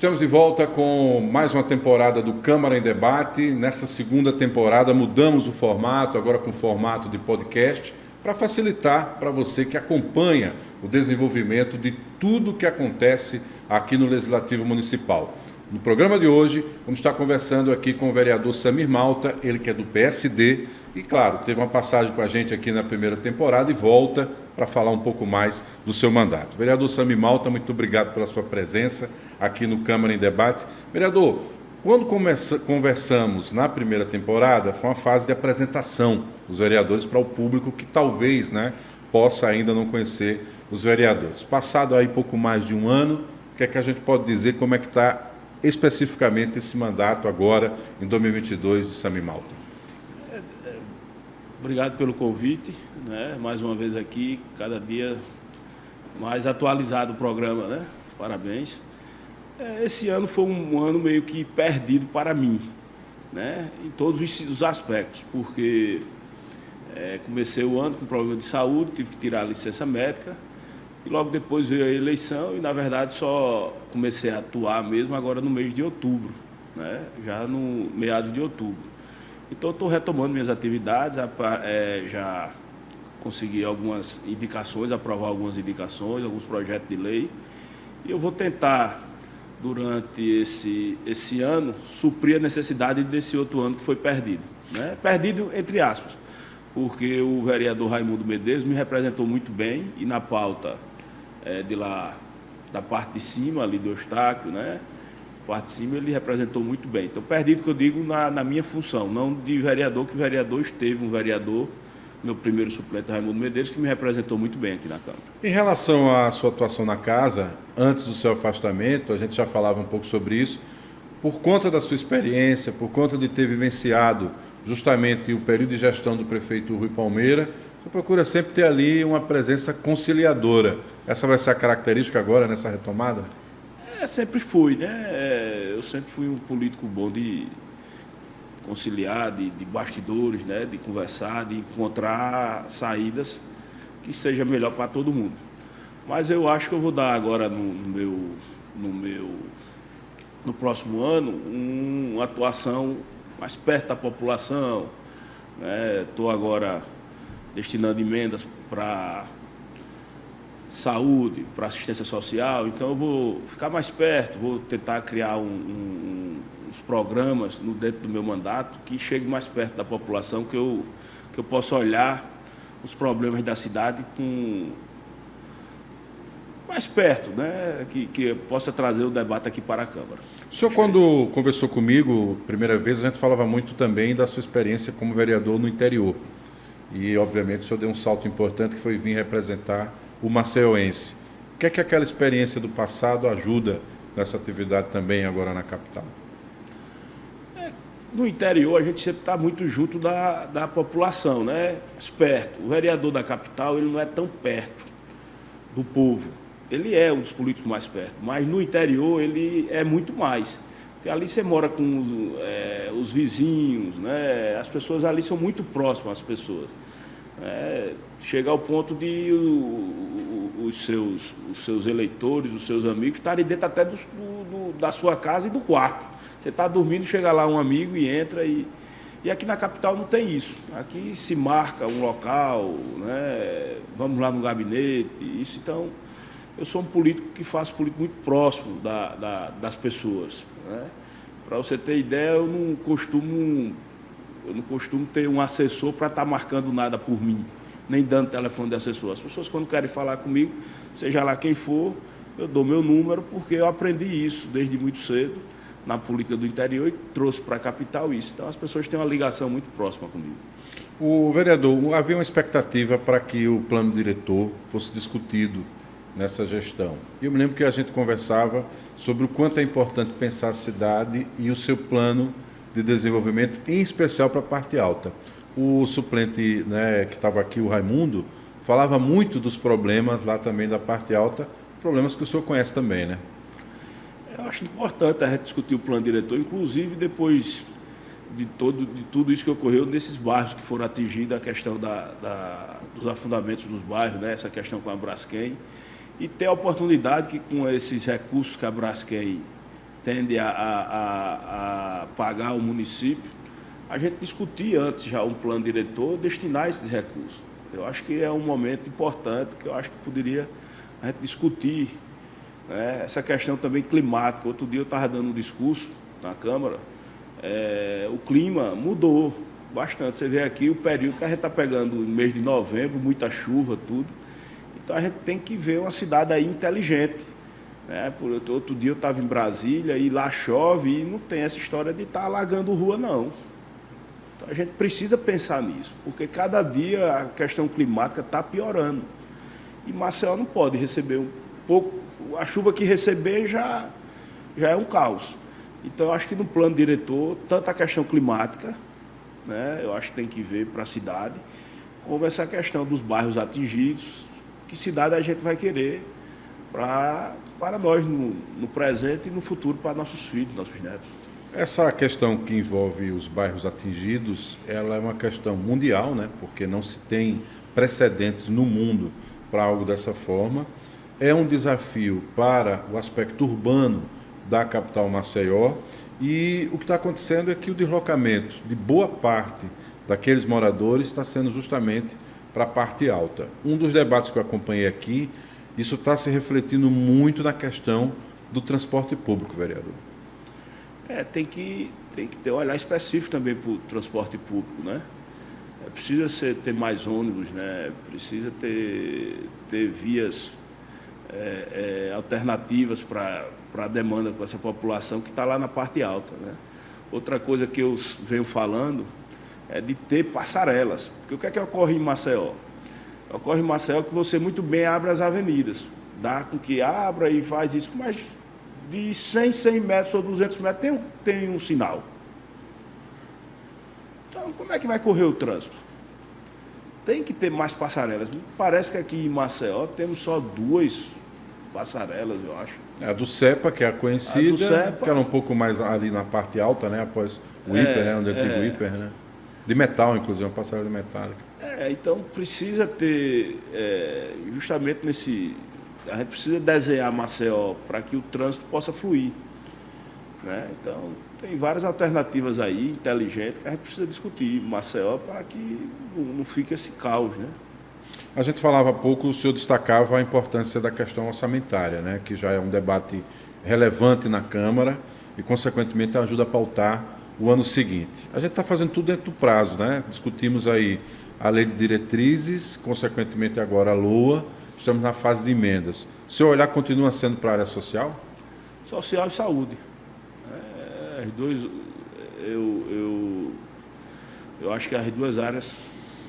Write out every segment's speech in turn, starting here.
Estamos de volta com mais uma temporada do Câmara em Debate. Nessa segunda temporada mudamos o formato, agora com o formato de podcast, para facilitar para você que acompanha o desenvolvimento de tudo que acontece aqui no Legislativo Municipal. No programa de hoje, vamos estar conversando aqui com o vereador Samir Malta, ele que é do PSD e, claro, teve uma passagem com a gente aqui na primeira temporada e volta para falar um pouco mais do seu mandato. Vereador Samir Malta, muito obrigado pela sua presença aqui no Câmara em Debate. Vereador, quando conversamos na primeira temporada, foi uma fase de apresentação dos vereadores para o público que talvez possa ainda não conhecer os vereadores. Passado aí pouco mais de um ano, o que é que a gente pode dizer, como é que está especificamente esse mandato agora, em 2022, de Samir Malta? Obrigado pelo convite, mais uma vez aqui, cada dia mais atualizado o programa, Parabéns. Esse ano foi um ano meio que perdido para mim, em todos os aspectos, porque comecei o ano com problema de saúde, tive que tirar a licença médica, e logo depois veio a eleição e, na verdade, só comecei a atuar mesmo agora no mês de outubro, já no meados de outubro. Então, estou retomando minhas atividades, já consegui algumas indicações, aprovar algumas indicações, alguns projetos de lei, e eu vou tentar, durante esse ano, suprir a necessidade desse outro ano que foi perdido. Perdido, entre aspas, porque o vereador Raimundo Medeiros me representou muito bem e na pauta de lá, da parte de cima, ali do Eustáquio, parte de cima ele representou muito bem. Então, perdido que eu digo na minha função, não de vereador, que vereador esteve um vereador, meu primeiro suplente, Raimundo Medeiros, que me representou muito bem aqui na Câmara. Em relação à sua atuação na casa, antes do seu afastamento, a gente já falava um pouco sobre isso, por conta da sua experiência, por conta de ter vivenciado justamente o período de gestão do prefeito Rui Palmeira, você procura sempre ter ali uma presença conciliadora. Essa vai ser a característica agora nessa retomada? Sempre fui, eu sempre fui um político bom de conciliar, de bastidores, de conversar, de encontrar saídas que seja melhor para todo mundo. Mas eu acho que eu vou dar agora no próximo ano uma atuação mais perto da população. Estou agora destinando emendas para saúde, para assistência social, então eu vou ficar mais perto, vou tentar criar uns programas dentro do meu mandato que chegue mais perto da população, que eu possa olhar os problemas da cidade mais perto, que possa trazer o debate aqui para a Câmara. O senhor, quando conversou comigo, primeira vez, a gente falava muito também da sua experiência como vereador no interior. E, obviamente, o senhor deu um salto importante, que foi vir representar o maceiense. O que é que aquela experiência do passado ajuda nessa atividade também agora na capital? No interior, a gente sempre está muito junto da população, perto. O vereador da capital, ele não é tão perto do povo. Ele é um dos políticos mais perto, mas no interior ele é muito mais. Porque ali você mora com os vizinhos, as pessoas ali são muito próximas às pessoas. Chega ao ponto de os seus eleitores, os seus amigos, estarem dentro até da sua casa e do quarto. Você está dormindo, chega lá um amigo e entra. E aqui na capital não tem isso. Aqui se marca um local, vamos lá no gabinete, isso. Então, eu sou um político que faço político muito próximo das pessoas. Para você ter ideia, eu não costumo ter um assessor para estar marcando nada por mim, nem dando telefone de assessor. As pessoas, quando querem falar comigo, seja lá quem for, eu dou meu número, porque eu aprendi isso desde muito cedo na política do interior e trouxe para a capital isso. Então, as pessoas têm uma ligação muito próxima comigo. O vereador, havia uma expectativa para que o plano diretor fosse discutido nessa gestão. E eu me lembro que a gente conversava sobre o quanto é importante pensar a cidade e o seu plano de desenvolvimento, em especial para a parte alta. O suplente, que estava aqui, o Raimundo, falava muito dos problemas lá também da parte alta, problemas que o senhor conhece também, Eu acho importante a gente discutir o plano diretor, inclusive depois de tudo isso que ocorreu nesses bairros que foram atingidos, a questão dos afundamentos dos bairros, essa questão com a Braskem, e ter a oportunidade que com esses recursos que a Braskem tende a pagar o município, a gente discutir antes já um plano diretor, destinar esses recursos. Eu acho que é um momento importante, que eu acho que poderia a gente discutir, né, essa questão também climática. Outro dia eu estava dando um discurso na Câmara, o clima mudou bastante. Você vê aqui o período que a gente está pegando no mês de novembro, muita chuva, tudo. Então a gente tem que ver uma cidade aí inteligente. Né? Outro dia eu estava em Brasília e lá chove e não tem essa história de estar alagando rua, não. Então a gente precisa pensar nisso, porque cada dia a questão climática está piorando. E Maceió não pode receber um pouco, a chuva que receber já é um caos. Então eu acho que no plano diretor, tanto a questão climática, né, eu acho que tem que ver para a cidade, como essa questão dos bairros atingidos, que cidade a gente vai querer para nós no presente e no futuro, para nossos filhos, nossos netos. Essa questão que envolve os bairros atingidos, ela é uma questão mundial, né? Porque não se tem precedentes no mundo para algo dessa forma. É um desafio para o aspecto urbano da capital Maceió, e o que está acontecendo é que o deslocamento de boa parte daqueles moradores está sendo justamente para a parte alta. Um dos debates que eu acompanhei aqui, isso está se refletindo muito na questão do transporte público, vereador. Tem que ter um olhar específico também para o transporte público, né? Precisa ter mais ônibus, né? Precisa ter vias alternativas para a demanda com essa população que está lá na parte alta, né? Outra coisa que eu venho falando é de ter passarelas. Porque o que é que ocorre em Maceió? Ocorre em Maceió que você muito bem abre as avenidas, dá com que abra e faz isso, mas de 100 metros ou 200 metros tem um sinal. Então, como é que vai correr o trânsito? Tem que ter mais passarelas. Parece que aqui em Maceió temos só 2 passarelas, eu acho. A do CEPA, que é a conhecida, que era um pouco mais ali na parte alta, né? Após o hiper, né? Onde é o hiper, né? De metal, inclusive, uma passarela metálica. Então precisa ter, justamente a gente precisa desenhar Maceió para que o trânsito possa fluir, né? Então, tem várias alternativas aí, inteligentes, que a gente precisa discutir Maceió para que não fique esse caos, né? A gente falava há pouco, o senhor destacava a importância da questão orçamentária, né? Que já é um debate relevante na Câmara e, consequentemente, ajuda a pautar o ano seguinte. A gente está fazendo tudo dentro do prazo, né? Discutimos aí a lei de diretrizes, consequentemente agora a LOA, estamos na fase de emendas. O seu olhar continua sendo para a área social? Social e saúde. As duas, eu acho que as duas áreas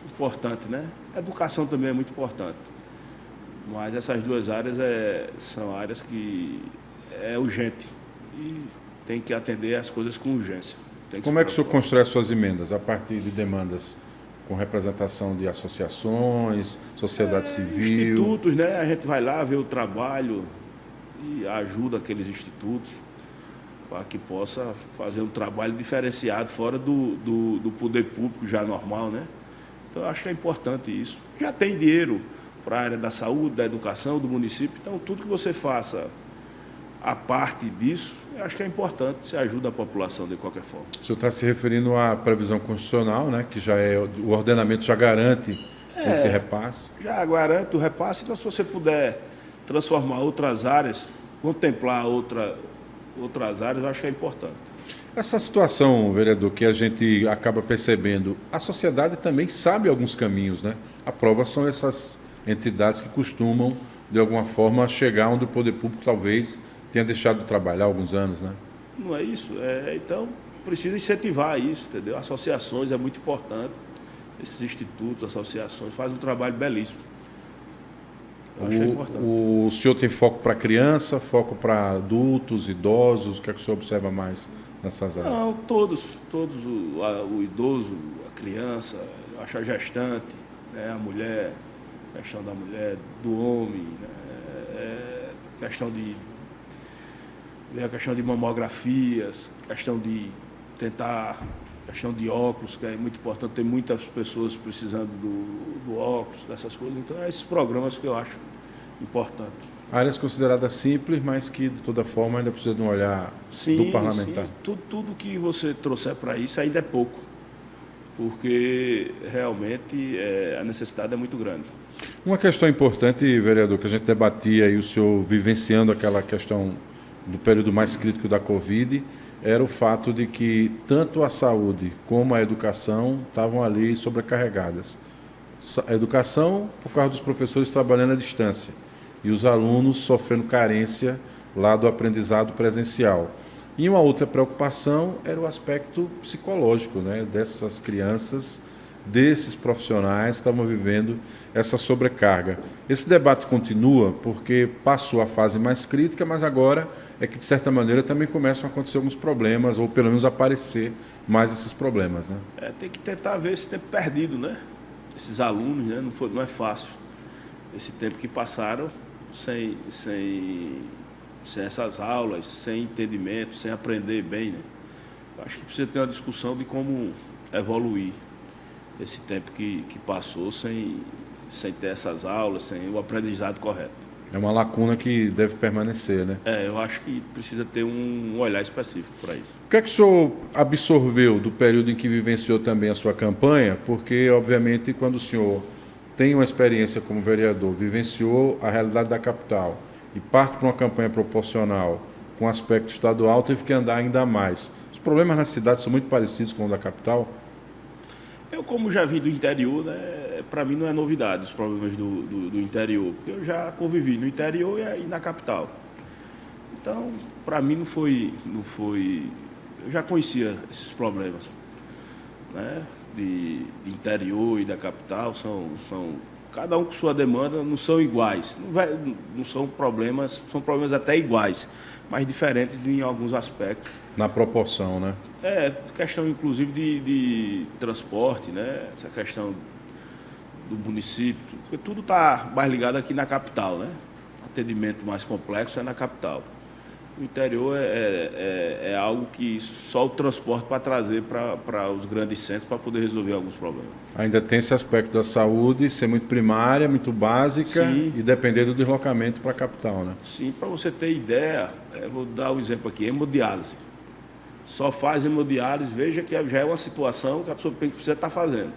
importantes, né? A educação também é muito importante, mas essas duas áreas são áreas que é urgente e tem que atender as coisas com urgência. Como é que o senhor constrói as suas emendas? A partir de demandas com representação de associações, sociedade civil? Institutos, né? A gente vai lá ver o trabalho e ajuda aqueles institutos para que possa fazer um trabalho diferenciado fora do poder público já normal, né? Então, eu acho que é importante isso. Já tem dinheiro para a área da saúde, da educação, do município, então tudo que você faça a parte disso, eu acho que é importante, se ajuda a população de qualquer forma. O senhor está se referindo à previsão constitucional, né? Que já o ordenamento já garante esse repasse? Já garante o repasse, então se você puder transformar outras áreas, contemplar outras áreas, eu acho que é importante. Essa situação, vereador, que a gente acaba percebendo, a sociedade também sabe alguns caminhos, né? A prova são essas entidades que costumam, de alguma forma, chegar onde o poder público talvez tenha deixado de trabalhar há alguns anos, né? Não é isso? Então, precisa incentivar isso, entendeu? Associações é muito importante. Esses institutos, associações, fazem um trabalho belíssimo. Eu acho que é importante. O senhor tem foco para criança, foco para adultos, idosos? O que é que o senhor observa mais nessas áreas? Não, todos o idoso, a criança, eu acho a gestante, né, a mulher, a questão da mulher, do homem, né, a questão de mamografias, questão de óculos, que é muito importante, tem muitas pessoas precisando do óculos, dessas coisas. Então, esses programas que eu acho importante. Áreas consideradas simples, mas que, de toda forma, ainda precisa de um olhar do parlamentar. Sim. Tudo que você trouxer para isso ainda é pouco, porque realmente a necessidade é muito grande. Uma questão importante, vereador, que a gente debatia e o senhor vivenciando aquela questão do período mais crítico da Covid, era o fato de que tanto a saúde como a educação estavam ali sobrecarregadas. A educação, por causa dos professores trabalhando à distância, e os alunos sofrendo carência lá do aprendizado presencial. E uma outra preocupação era o aspecto psicológico, né, dessas crianças, desses profissionais que estavam vivendo essa sobrecarga. Esse debate continua porque passou a fase mais crítica, mas agora é que, de certa maneira, também começam a acontecer alguns problemas, ou pelo menos aparecer mais esses problemas. Né? Tem que tentar ver esse tempo perdido, né? Esses alunos, né? Não é fácil. Esse tempo que passaram sem essas aulas, sem entendimento, sem aprender bem, né? Acho que precisa ter uma discussão de como evoluir esse tempo que passou sem ter essas aulas, sem o aprendizado correto. É uma lacuna que deve permanecer, né? Eu acho que precisa ter um olhar específico para isso. O que é que o senhor absorveu do período em que vivenciou também a sua campanha? Porque, obviamente, quando o senhor tem uma experiência como vereador, vivenciou a realidade da capital e parte para uma campanha proporcional com aspecto estadual, teve que andar ainda mais. Os problemas na cidade são muito parecidos com o da capital? Eu, como já vim do interior, né, para mim não é novidade os problemas do interior, porque eu já convivi no interior e na capital. Então, para mim não foi... Eu já conhecia esses problemas, né, de interior e da capital, são cada um com sua demanda, não são iguais. Não são problemas até iguais, mas diferentes em alguns aspectos. Na proporção, né? Questão inclusive de transporte, né? Essa questão do município, porque tudo está mais ligado aqui na capital, né? O atendimento mais complexo é na capital. O interior é algo que só o transporte para trazer para os grandes centros para poder resolver alguns problemas. Ainda tem esse aspecto da saúde ser muito primária, muito básica. Sim. E depender do deslocamento para a capital, né? Sim, para você ter ideia, vou dar um exemplo aqui, hemodiálise. Só faz hemodiálise, veja que já é uma situação que a pessoa precisa estar fazendo.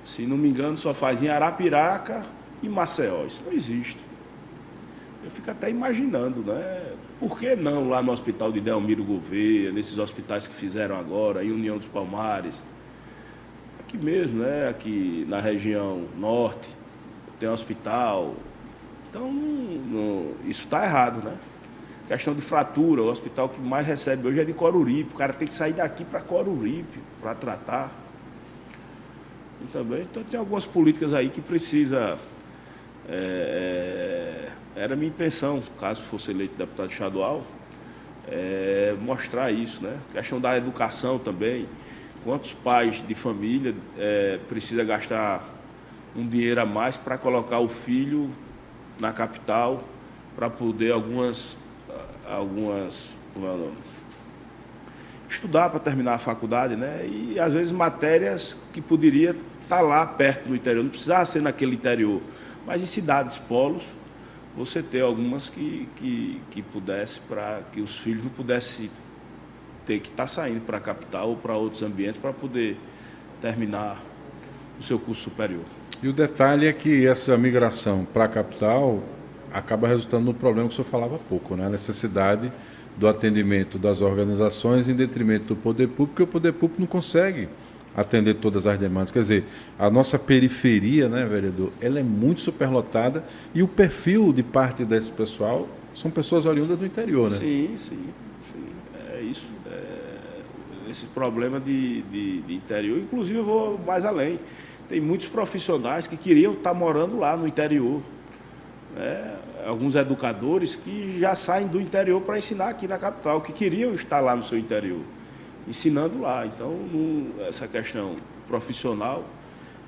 Se não me engano, só faz em Arapiraca e Maceió. Isso não existe. Eu fico até imaginando, né? Por que não lá no hospital de Delmiro Gouveia, nesses hospitais que fizeram agora, em União dos Palmares? Aqui mesmo, né? Aqui na região norte, tem um hospital. Então, isso está errado, né? Questão de fratura, o hospital que mais recebe hoje é de Coruripe. O cara tem que sair daqui para Coruripe para tratar. E também, então, tem algumas políticas aí que precisa... Era a minha intenção, caso fosse eleito deputado estadual, mostrar isso, né? A questão da educação também. Quantos pais de família precisam gastar um dinheiro a mais para colocar o filho na capital para poder algumas como é o nome? Estudar para terminar a faculdade, né? E às vezes matérias que poderia estar lá perto do interior, não precisava ser naquele interior, mas em cidades polos, você ter algumas que pudesse, para que os filhos não pudessem ter que estar saindo para a capital ou para outros ambientes para poder terminar o seu curso superior. E o detalhe é que essa migração para a capital acaba resultando no problema que o senhor falava há pouco, né? A necessidade do atendimento das organizações em detrimento do poder público, porque o poder público não consegue atender todas as demandas. Quer dizer, a nossa periferia, né, vereador, ela é muito superlotada e o perfil de parte desse pessoal são pessoas oriundas do interior, né? Sim. É isso. Esse problema de interior, inclusive eu vou mais além. Tem muitos profissionais que queriam estar morando lá no interior, né? Alguns educadores que já saem do interior para ensinar aqui na capital, que queriam estar lá no seu interior, ensinando lá. Então, essa questão profissional,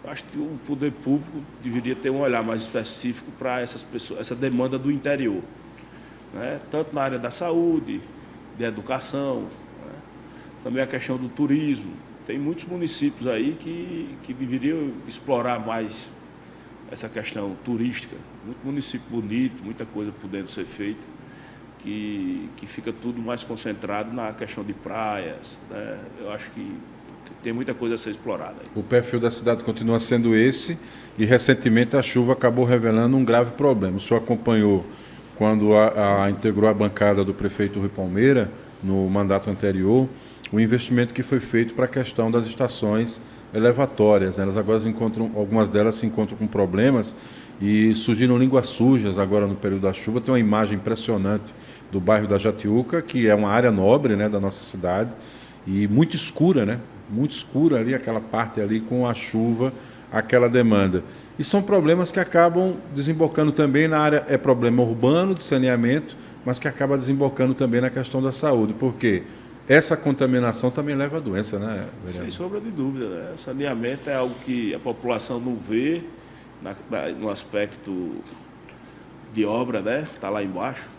acho que o poder público deveria ter um olhar mais específico para essas pessoas, essa demanda do interior, né? Tanto na área da saúde, de educação, né? Também a questão do turismo. Tem muitos municípios aí que deveriam explorar mais essa questão turística. Muito município bonito, muita coisa podendo ser feita, que fica tudo mais concentrado na questão de praias, né? Eu acho que tem muita coisa a ser explorada. O perfil da cidade continua sendo esse e recentemente a chuva acabou revelando um grave problema. O senhor acompanhou quando integrou a bancada do prefeito Rui Palmeira no mandato anterior, o investimento que foi feito para a questão das estações elevatórias, né? Elas agora algumas delas se encontram com problemas e surgiram línguas sujas agora no período da chuva. Tem uma imagem impressionante do bairro da Jatiuca, que é uma área nobre, né, da nossa cidade, e muito escura, né? Muito escura ali, aquela parte ali com a chuva, aquela demanda. E são problemas que acabam desembocando também na área, é problema urbano de saneamento, mas que acaba desembocando também na questão da saúde, porque essa contaminação também leva a doença, né, vereador? Sem sombra de dúvida, né? O saneamento é algo que a população não vê no aspecto de obra, né? Está lá embaixo,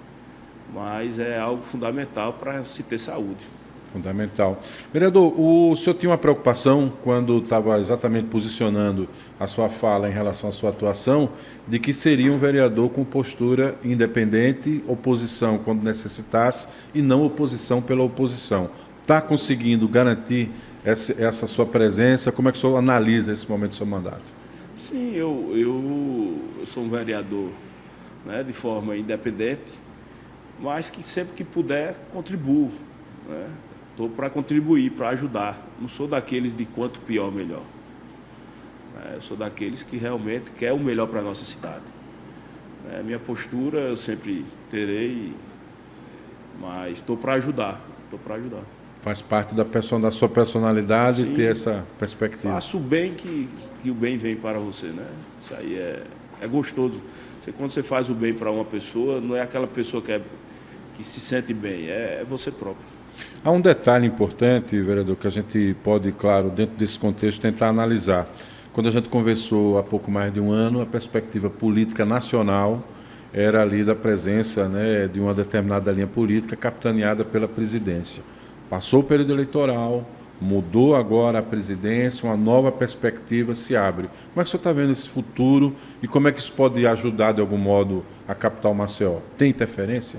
mas é algo fundamental para se ter saúde. Fundamental. Vereador, o senhor tinha uma preocupação quando estava exatamente posicionando a sua fala em relação à sua atuação, de que seria um vereador com postura independente, oposição quando necessitasse e não oposição pela oposição. Está conseguindo garantir essa sua presença? Como é que o senhor analisa esse momento do seu mandato? Sim, eu sou um vereador, né, de forma independente, mas que sempre que puder contribuo, né? Estou para contribuir, para ajudar. Não sou daqueles de quanto pior, melhor. Eu sou daqueles que realmente quer o melhor para a nossa cidade. Minha postura eu sempre terei, mas estou para ajudar. Estou para ajudar. Faz parte da sua personalidade. Sim, ter essa perspectiva. Faça o bem que o bem vem para você, né? Isso aí é gostoso. Quando você faz o bem para uma pessoa, não é aquela pessoa que se sente bem, é você próprio. Há um detalhe importante, vereador, que a gente pode, claro, dentro desse contexto, tentar analisar. Quando a gente conversou há pouco mais de um ano, a perspectiva política nacional era ali da presença, né, de uma determinada linha política capitaneada pela presidência. Passou o período eleitoral, mudou agora a presidência, uma nova perspectiva se abre. Como é que o senhor está vendo esse futuro e como é que isso pode ajudar, de algum modo, a capital Maceió? Tem interferência?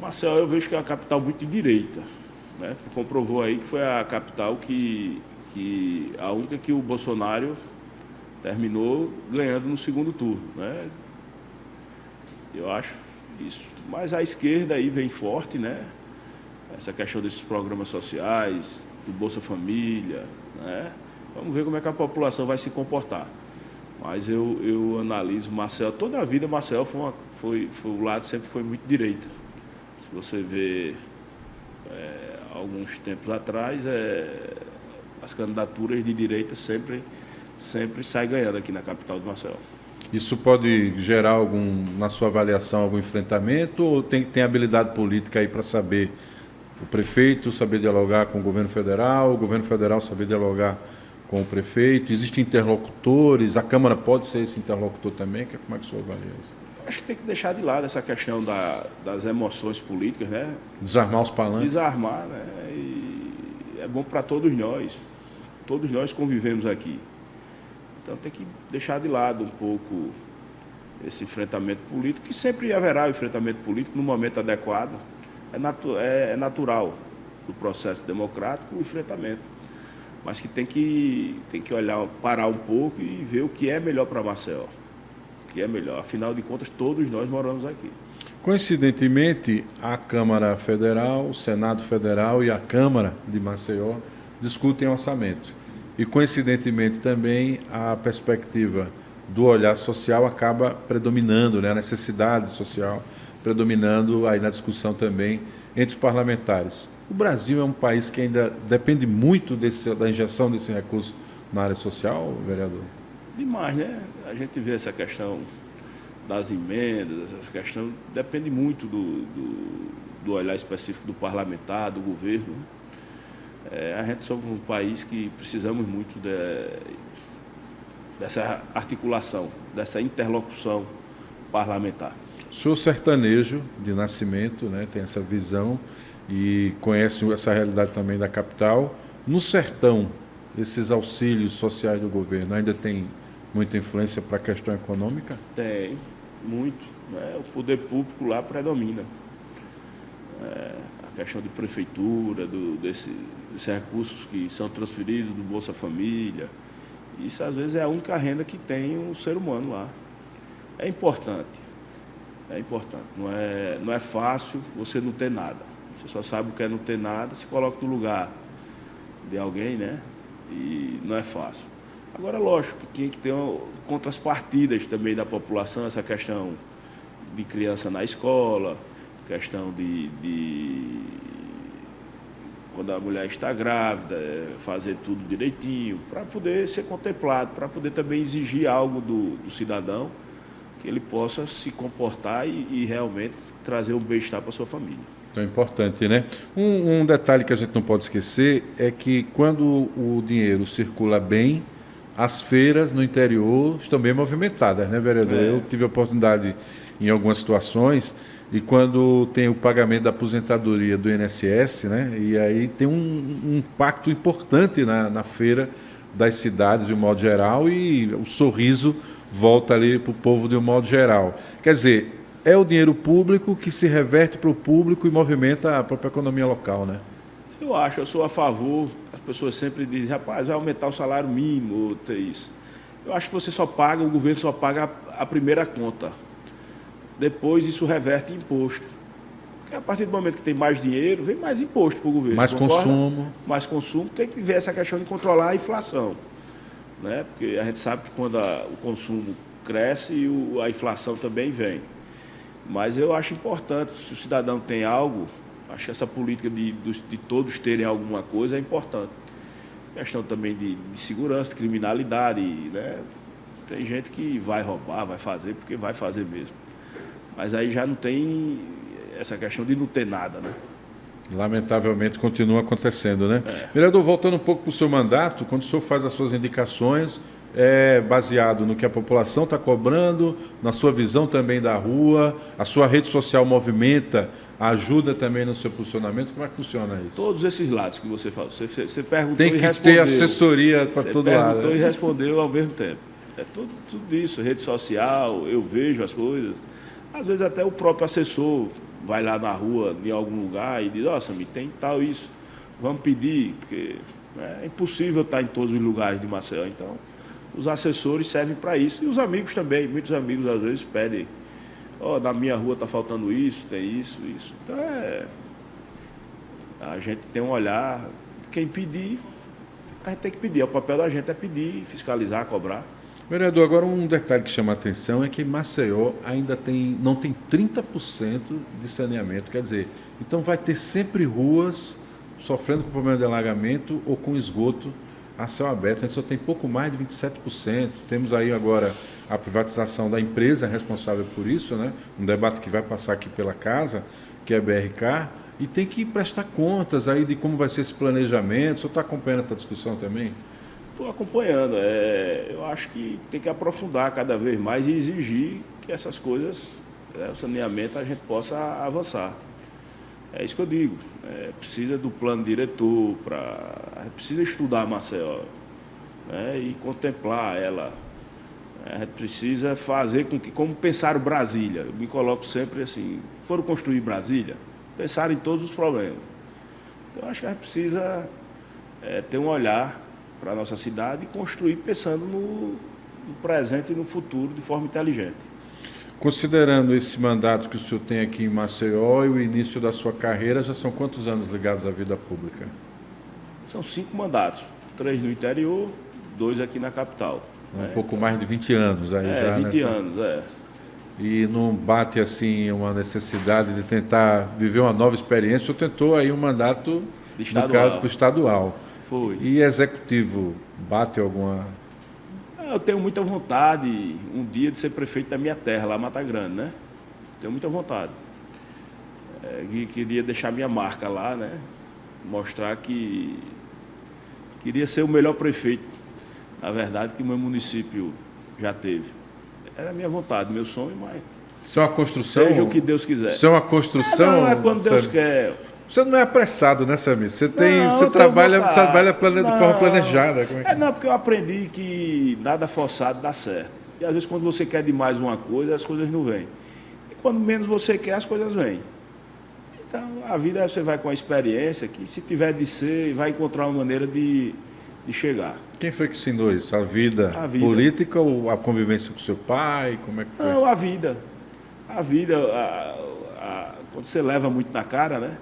Maceió, eu vejo que é uma capital muito de direita, né? Comprovou aí que foi a capital a única que o Bolsonaro terminou ganhando no segundo turno, né? Eu acho isso. Mas a esquerda aí vem forte, né? Essa questão desses programas sociais, do Bolsa Família, né? Vamos ver como é que a população vai se comportar. Mas eu analiso Maceió, toda a vida Maceió o lado sempre foi muito direita. Se você vê alguns tempos atrás, as candidaturas de direita sempre saem ganhando aqui na capital de Maceió. Isso pode gerar na sua avaliação, algum enfrentamento ou tem habilidade política aí para saber o prefeito saber dialogar com o governo federal saber dialogar com o prefeito? Existem interlocutores, a Câmara pode ser esse interlocutor também? Como é que o senhor avalia isso? Acho que tem que deixar de lado essa questão das emoções políticas, né? Desarmar os palanques. Desarmar, né? E é bom para todos nós. Todos nós convivemos aqui. Então tem que deixar de lado um pouco esse enfrentamento político, que sempre haverá o enfrentamento político no momento adequado. É natural do processo democrático o enfrentamento. Mas que tem que olhar, parar um pouco e ver o que é melhor para Maceió. Que é melhor. Afinal de contas, todos nós moramos aqui. Coincidentemente, a Câmara Federal, o Senado Federal e a Câmara de Maceió discutem orçamento. E, coincidentemente, também a perspectiva do olhar social acaba predominando, né? A necessidade social predominando aí na discussão também entre os parlamentares. O Brasil é um país que ainda depende muito da injeção desse recurso na área social, vereador? Demais, né? A gente vê essa questão das emendas, essa questão depende muito do olhar específico do parlamentar, do governo. A gente somos um país que precisamos muito dessa articulação, dessa interlocução parlamentar. O senhor sertanejo de nascimento, né, tem essa visão e conhece essa realidade também da capital. No sertão, esses auxílios sociais do governo ainda tem muita influência para a questão econômica? Tem, muito. Né? O poder público lá predomina. A questão de prefeitura, desses recursos que são transferidos do Bolsa Família. Isso, às vezes, é a única renda que tem um ser humano lá. É importante. É importante. Não é fácil você não ter nada. Você só sabe o que é não ter nada, se coloca no lugar de alguém, né? E não é fácil. Agora, lógico, que tinha que ter contrapartidas também da população, essa questão de criança na escola, questão de quando a mulher está grávida, fazer tudo direitinho, para poder ser contemplado, para poder também exigir algo do cidadão, que ele possa se comportar e realmente trazer um bem-estar para a sua família. Então é importante, né? Um detalhe que a gente não pode esquecer é que quando o dinheiro circula bem, as feiras no interior estão bem movimentadas, né, vereador? Eu tive a oportunidade em algumas situações, e quando tem o pagamento da aposentadoria do INSS, né, e aí tem um impacto importante na feira das cidades de um modo geral, e o sorriso volta ali para o povo de um modo geral. Quer dizer, é o dinheiro público que se reverte para o público e movimenta a própria economia local, né? Eu sou a favor. As pessoas sempre dizem, rapaz, vai aumentar o salário mínimo, ou ter isso. Eu acho que o governo só paga a primeira conta. Depois isso reverte em imposto. Porque a partir do momento que tem mais dinheiro, vem mais imposto para o governo. Mais consumo. Mais consumo, tem que ver essa questão de controlar a inflação. Né? Porque a gente sabe que quando o consumo cresce, a inflação também vem. Mas eu acho importante, se o cidadão tem algo, acho que essa política de todos terem alguma coisa é importante. Questão também de segurança, de criminalidade, né? Tem gente que vai roubar, vai fazer, porque vai fazer mesmo. Mas aí já não tem essa questão de não ter nada, né? Lamentavelmente continua acontecendo, né? Vereador, voltando um pouco para o seu mandato, quando o senhor faz as suas indicações, é baseado no que a população está cobrando, na sua visão também da rua, a sua rede social movimenta, ajuda também no seu posicionamento, como é que funciona isso? Todos esses lados que você falou, você perguntou e respondeu. Tem que ter assessoria para todo lado. Você perguntou e respondeu ao mesmo tempo. É tudo isso, rede social, eu vejo as coisas. Às vezes até o próprio assessor vai lá na rua, em algum lugar, e diz, Samir, tem tal isso, vamos pedir, porque é impossível estar em todos os lugares de Maceió. Então, os assessores servem para isso. E os amigos também, muitos amigos às vezes pedem, na minha rua está faltando isso, tem isso. Então, a gente tem um olhar, quem pedir, a gente tem que pedir. O papel da gente é pedir, fiscalizar, cobrar. Vereador, agora um detalhe que chama a atenção é que Maceió ainda não tem 30% de saneamento. Quer dizer, então vai ter sempre ruas sofrendo com problema de alagamento ou com esgoto a céu aberto. A gente só tem pouco mais de 27%. Temos aí agora a privatização da empresa responsável por isso, né? Um debate que vai passar aqui pela casa, que é a BRK, e tem que prestar contas aí de como vai ser esse planejamento. O senhor está acompanhando essa discussão também? Estou acompanhando. Eu acho que tem que aprofundar cada vez mais e exigir que essas coisas, o saneamento, a gente possa avançar. É isso que eu digo. Precisa do plano diretor, a gente precisa estudar Maceió, né, e contemplar ela. A gente precisa fazer com que, como pensaram Brasília, eu me coloco sempre assim, foram construir Brasília, pensaram em todos os problemas. Então, acho que a gente precisa ter um olhar para a nossa cidade e construir pensando no presente e no futuro de forma inteligente. Considerando esse mandato que o senhor tem aqui em Maceió e o início da sua carreira, já são quantos anos ligados à vida pública? São 5 mandatos, 3 no interior, 2 aqui na capital. Pouco mais de 20 anos aí já. 20 anos. E não bate assim uma necessidade de tentar viver uma nova experiência? O senhor tentou aí um mandato, no caso, para o estadual. Foi. E executivo, bate alguma... Eu tenho muita vontade, um dia, de ser prefeito da minha terra, lá em Mata Grande, né? Tenho muita vontade. Queria deixar minha marca lá, né? Mostrar que queria ser o melhor prefeito, na verdade, que o meu município já teve. Era a minha vontade, meu sonho, mas... Isso é uma construção? Seja o que Deus quiser. Isso é uma construção? Não, é quando Deus quer. O Você não é apressado, né, Samir? Você Não, trabalha de forma planejada. Como é que... Não, porque eu aprendi que nada forçado dá certo. E às vezes quando você quer demais uma coisa, as coisas não vêm. E quando menos você quer, as coisas vêm. Então, a vida você vai com a experiência que, se tiver de ser, vai encontrar uma maneira de chegar. Quem foi que ensinou isso? A vida política ou a convivência com seu pai? Como é que foi? Não, a vida. A vida, quando você leva muito na cara, né?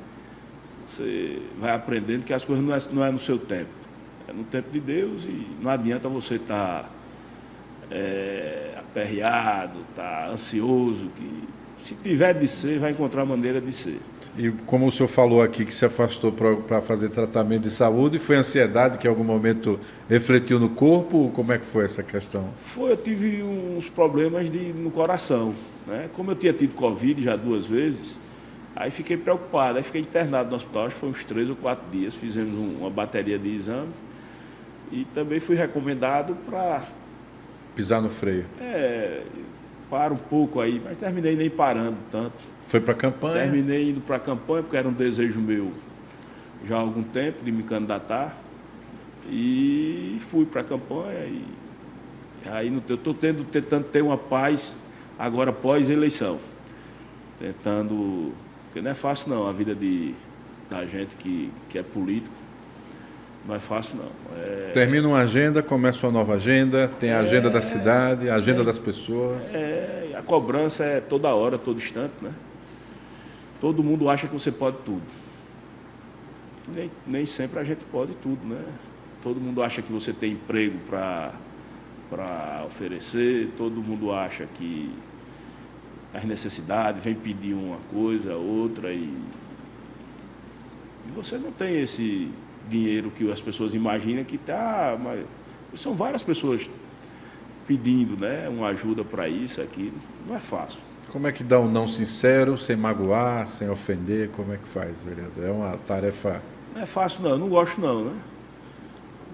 Você vai aprendendo que as coisas não é no seu tempo. É no tempo de Deus e não adianta você estar aperreado, estar ansioso. Que, se tiver de ser, vai encontrar maneira de ser. E como o senhor falou aqui que se afastou para fazer tratamento de saúde, foi ansiedade que em algum momento refletiu no corpo? Como é que foi essa questão? Eu tive uns problemas no coração, né? Como eu tinha tido Covid já 2 vezes, aí fiquei preocupado, aí fiquei internado no hospital, acho que foi uns 3 ou 4 dias, fizemos uma bateria de exames e também fui recomendado para... Pisar no freio. Para um pouco aí, mas terminei nem parando tanto. Foi para a campanha? Terminei indo para a campanha, porque era um desejo meu já há algum tempo de me candidatar. E fui para a campanha. E aí eu estou tentando ter uma paz agora pós-eleição. Porque não é fácil não, a vida da gente que é político. Não é fácil não. Termina uma agenda, começa uma nova agenda, tem a agenda da cidade, a agenda das pessoas. A cobrança é toda hora, todo instante, né? Todo mundo acha que você pode tudo. Nem sempre a gente pode tudo, né? Todo mundo acha que você tem emprego para oferecer, todo mundo acha que as necessidades, vem pedir uma coisa, outra, e você não tem esse dinheiro que as pessoas imaginam que tá, mas são várias pessoas pedindo, né, uma ajuda para isso, aquilo. Não é fácil. Como é que dá um não sincero, sem magoar, sem ofender? Como é que faz, vereador? É uma tarefa... Não é fácil não, eu não gosto não, né?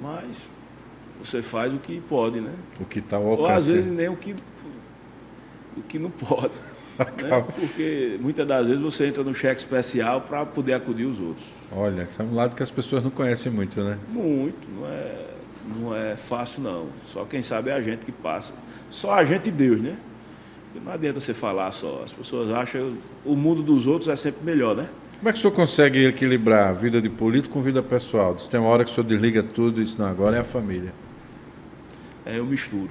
Mas você faz o que pode, né? O que está ao alcance. Ou às vezes nem o que não pode. Né? Porque muitas das vezes você entra no cheque especial para poder acudir os outros. Olha, esse é um lado que as pessoas não conhecem muito, né? Muito, não é fácil não. Só quem sabe é a gente que passa. Só a gente e Deus, né? Porque não adianta você falar só. As pessoas acham que o mundo dos outros é sempre melhor, né? Como é que o senhor consegue equilibrar a vida de político com vida pessoal? Diz, tem uma hora que o senhor desliga tudo e diz, não, agora é a família. Eu misturo.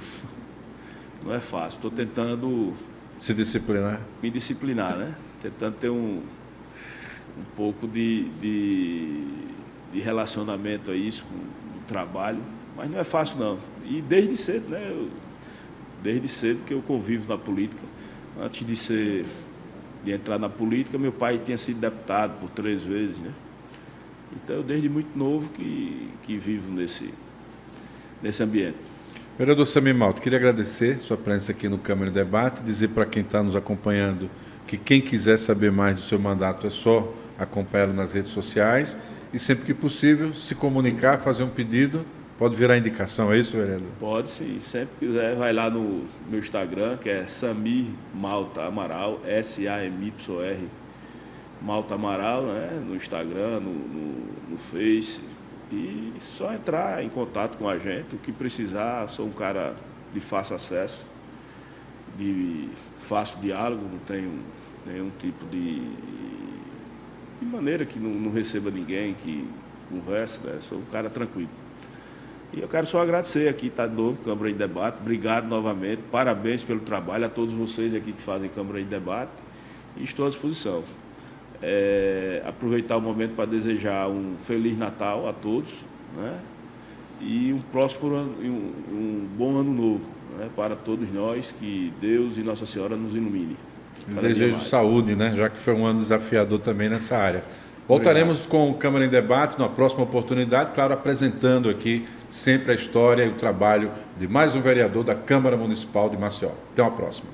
Não é fácil. Estou tentando... Se disciplinar? Me disciplinar, né? Tentando ter um pouco de relacionamento a isso, com o trabalho. Mas não é fácil, não. E desde cedo, né? Desde cedo que eu convivo na política. Antes de entrar na política, meu pai tinha sido deputado por 3 vezes, né? Então, eu desde muito novo que vivo nesse ambiente. Vereador Samir Malta, queria agradecer sua presença aqui no Câmara em Debate, dizer para quem está nos acompanhando que quem quiser saber mais do seu mandato é só acompanhá-lo nas redes sociais e sempre que possível se comunicar, fazer um pedido, pode virar indicação, é isso, vereador? Pode sim, sempre quiser, vai lá no meu Instagram, que é Samir Malta Amaral, SAMYR Malta Amaral, né? No Instagram, no Face. E só entrar em contato com a gente, o que precisar. Sou um cara de fácil acesso, de fácil diálogo, não tenho nenhum tipo de maneira que não receba ninguém, que converse, né? Sou um cara tranquilo. E eu quero só agradecer aqui, tá de novo, Câmara em Debate. Obrigado novamente, parabéns pelo trabalho a todos vocês aqui que fazem Câmara em Debate. E estou à disposição. Aproveitar o momento para desejar um Feliz Natal a todos, né? E um próspero um bom ano novo, né? Para todos nós, que Deus e Nossa Senhora nos ilumine. Desejo saúde, né? Já que foi um ano desafiador também nessa área. Voltaremos com o Câmara em Debate numa próxima oportunidade, claro, apresentando aqui sempre a história e o trabalho de mais um vereador da Câmara Municipal de Maceió. Até uma próxima.